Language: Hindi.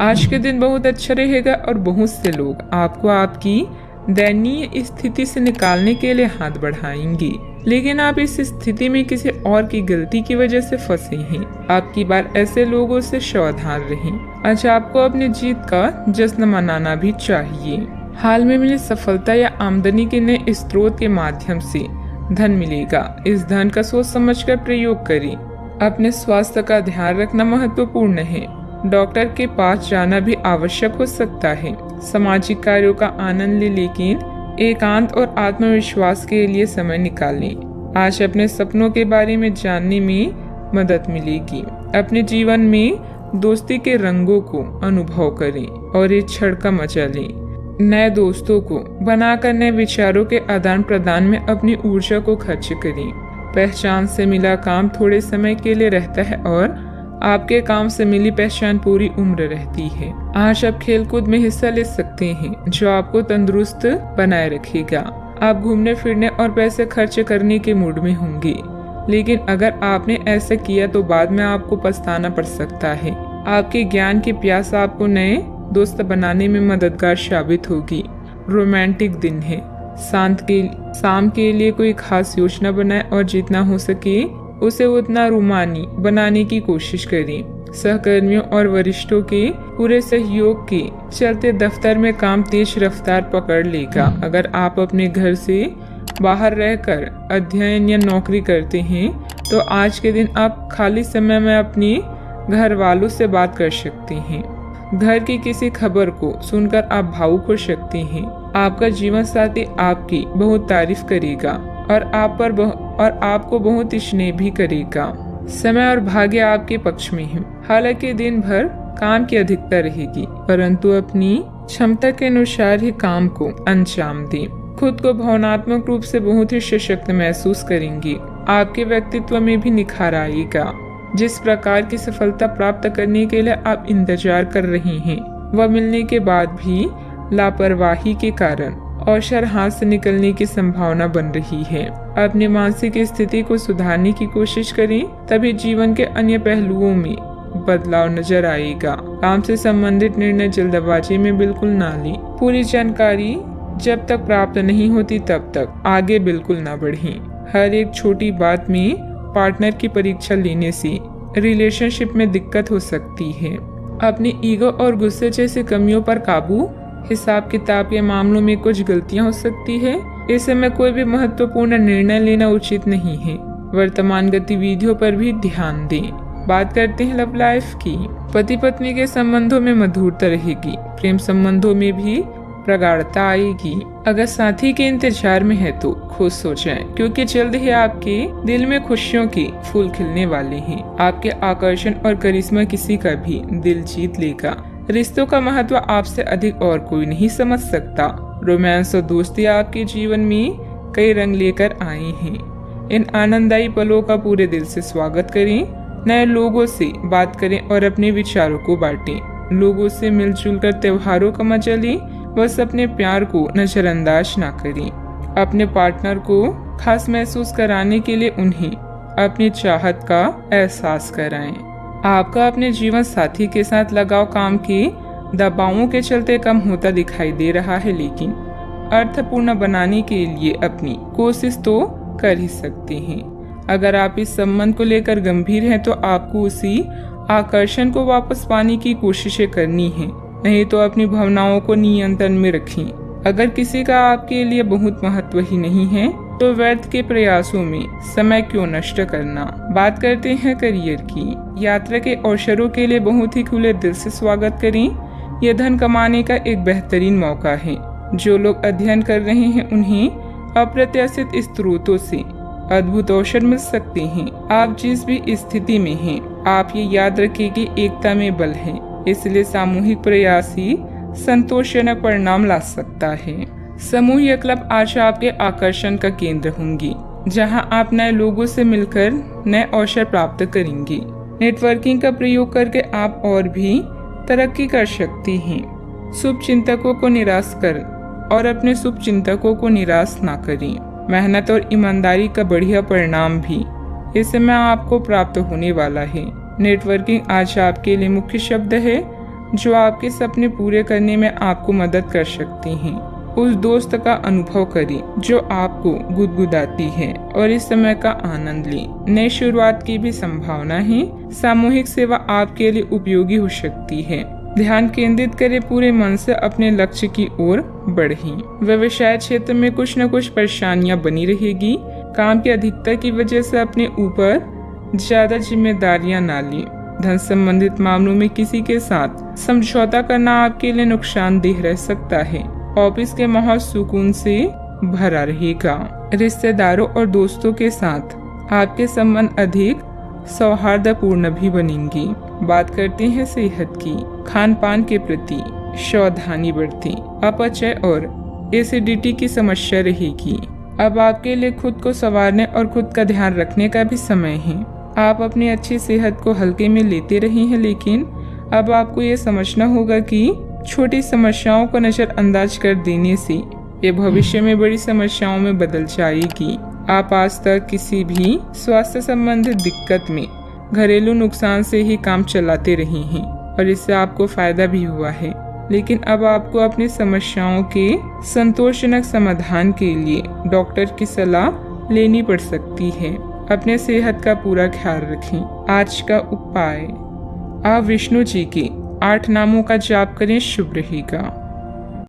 आज के दिन बहुत अच्छा रहेगा और बहुत से लोग आपको आपकी दयनीय स्थिति से निकालने के लिए हाथ बढ़ाएंगे, लेकिन आप इस स्थिति में किसी और की गलती की वजह से फंसे हैं। आपकी बार ऐसे लोगों से सावधान रहें। आज आपको अपनी जीत का जश्न मनाना भी चाहिए। हाल में मिली सफलता या आमदनी के नए स्रोत के माध्यम से धन मिलेगा। इस धन का सोच समझकर प्रयोग करें। अपने स्वास्थ्य का ध्यान रखना महत्वपूर्ण है। डॉक्टर के पास जाना भी आवश्यक हो सकता है। सामाजिक कार्यों का आनंद लें, लेकिन एकांत और आत्मविश्वास के लिए समय निकालें। आज अपने सपनों के बारे में जानने में मदद मिलेगी। अपने जीवन में दोस्ती के रंगों को अनुभव करें और इस क्षण का मजा लें। नए दोस्तों को बनाकर नए विचारों के आदान प्रदान में अपनी ऊर्जा को खर्च करें। पहचान से मिला काम थोड़े समय के लिए रहता है और आपके काम से मिली पहचान पूरी उम्र रहती है। आज आप खेलकूद में हिस्सा ले सकते हैं, जो आपको तंदुरुस्त बनाए रखेगा। आप घूमने फिरने और पैसे खर्च करने के मूड में होंगे, लेकिन अगर आपने ऐसा किया तो बाद में आपको पछताना पड़ सकता है। आपके ज्ञान की प्यास आपको नए दोस्त बनाने में मददगार साबित होगी। रोमांटिक दिन है। शाम के लिए कोई खास योजना बनाएं और जितना हो सके उसे उतना रोमानी बनाने की कोशिश करें। सहकर्मियों और वरिष्ठों के पूरे सहयोग के चलते दफ्तर में काम तेज रफ्तार पकड़ लेगा। अगर आप अपने घर से बाहर रहकर अध्ययन या नौकरी करते हैं तो आज के दिन आप खाली समय में अपने घर वालों से बात कर सकते हैं। घर की किसी खबर को सुनकर आप भावुक हो सकते हैं। आपका जीवन साथी आपकी बहुत तारीफ करेगा और आपको बहुत स्नेह भी करेगा। समय और भाग्य आपके पक्ष में है। हालांकि दिन भर काम की अधिकता रहेगी, परंतु अपनी क्षमता के अनुसार ही काम को अंजाम दें। खुद को भावनात्मक रूप से बहुत ही सशक्त महसूस करेंगे। आपके व्यक्तित्व में भी निखार आएगा। जिस प्रकार की सफलता प्राप्त करने के लिए आप इंतजार कर रहे हैं, वह मिलने के बाद भी लापरवाही के कारण अवसर हाथ से निकलने की संभावना बन रही है। अपनी मानसिक स्थिति को सुधारने की कोशिश करें, तभी जीवन के अन्य पहलुओं में बदलाव नजर आएगा। काम से संबंधित निर्णय जल्दबाजी में बिल्कुल ना लें। पूरी जानकारी जब तक प्राप्त नहीं होती तब तक आगे बिल्कुल ना बढ़ें। हर एक छोटी बात में पार्टनर की परीक्षा लेने से रिलेशनशिप में दिक्कत हो सकती है। अपनी ईगो और गुस्से जैसी कमियों पर काबू। हिसाब किताब के मामलों में कुछ गलतियां हो सकती है। इस समय कोई भी महत्वपूर्ण निर्णय लेना उचित नहीं है। वर्तमान गतिविधियों पर भी ध्यान दें। बात करते हैं लव लाइफ की। पति पत्नी के संबंधों में मधुरता रहेगी। प्रेम संबंधों में भी प्रगाढ़ता आएगी। अगर साथी के इंतजार में है तो खुश हो जाएं, क्योंकि जल्द ही आपके दिल में खुशियों के फूल खिलने वाले हैं। आपके आकर्षण और करिश्मा किसी का भी दिल जीत लेगा। रिश्तों का महत्व आपसे अधिक और कोई नहीं समझ सकता। रोमांस और दोस्ती आपके जीवन में कई रंग लेकर आए हैं। इन आनंददायी पलों का पूरे दिल से स्वागत करें। नए लोगों से बात करें और अपने विचारों को बांटें। लोगों से मिलजुल कर त्योहारों का मजा लें। बस अपने प्यार को नजरअंदाज ना करें। अपने पार्टनर को खास महसूस कराने के लिए उन्हें अपनी चाहत का एहसास कराएं। आपका अपने जीवन साथी के साथ लगाव काम के दबावों के चलते कम होता दिखाई दे रहा है, लेकिन अर्थपूर्ण बनाने के लिए अपनी कोशिश तो कर ही सकते हैं। अगर आप इस संबंध को लेकर गंभीर हैं तो आपको उसी आकर्षण को वापस पाने की कोशिशें करनी है, नहीं तो अपनी भावनाओं को नियंत्रण में रखें। अगर किसी का आपके लिए बहुत महत्व ही नहीं है तो व्यर्थ के प्रयासों में समय क्यों नष्ट करना। बात करते हैं करियर की। यात्रा के अवसरों के लिए बहुत ही खुले दिल से स्वागत करें। यह धन कमाने का एक बेहतरीन मौका है। जो लोग अध्ययन कर रहे हैं उन्हें अप्रत्याशित स्रोतों से अद्भुत अवसर मिल सकते हैं। आप जिस भी स्थिति में हैं, आप ये याद रखें कि एकता में बल है, इसलिए सामूहिक प्रयास ही संतोषजनक परिणाम ला सकता है। समूह क्लब आज आपके आकर्षण का केंद्र होंगी, जहां आप नए लोगों से मिलकर नए अवसर प्राप्त करेंगे। नेटवर्किंग का प्रयोग करके आप और भी तरक्की कर सकते हैं। शुभ चिंतकों को निराश कर और अपने शुभ चिंतकों को निराश ना करें। मेहनत और ईमानदारी का बढ़िया परिणाम भी इस समय आपको प्राप्त होने वाला है। नेटवर्किंग आज आपके लिए मुख्य शब्द है। जो आपके सपने पूरे करने में आपको मदद कर सकती हैं। उस दोस्त का अनुभव करें जो आपको गुदगुदाती है और इस समय का आनंद लें। नई शुरुआत की भी संभावना है। सामूहिक सेवा आपके लिए उपयोगी हो सकती है। ध्यान केंद्रित करें, पूरे मन से अपने लक्ष्य की ओर बढ़ें। व्यवसाय क्षेत्र में कुछ न कुछ परेशानियां बनी रहेगी। काम की अधिकता की वजह से अपने ऊपर ज्यादा जिम्मेदारियां ना लें। धन संबंधित मामलों में किसी के साथ समझौता करना आपके लिए नुकसानदेह रह सकता है। ऑफिस के माहौल सुकून से भरा रहेगा। रिश्तेदारों और दोस्तों के साथ आपके संबंध अधिक सौहार्दपूर्ण भी बनेंगे। बात करते हैं सेहत की। खान पान के प्रति सावधानी बरतें। अपचय और एसिडिटी की समस्या रहेगी। अब आपके लिए खुद को संवारने और खुद का ध्यान रखने का भी समय है। आप अपनी अच्छी सेहत को हल्के में लेते रहे हैं, लेकिन अब आपको ये समझना होगा कि छोटी समस्याओं को नजरअंदाज कर देने से ये भविष्य में बड़ी समस्याओं में बदल जाएगी। आप आज तक किसी भी स्वास्थ्य संबंधित दिक्कत में घरेलू नुकसान से ही काम चलाते रहे हैं और इससे आपको फायदा भी हुआ है, लेकिन अब आपको अपनी समस्याओं के संतोषजनक समाधान के लिए डॉक्टर की सलाह लेनी पड़ सकती है। अपने सेहत का पूरा ख्याल रखें। आज का उपाय, आप विष्णु जी के 8 नामों का जाप करें, शुभ रहेगा।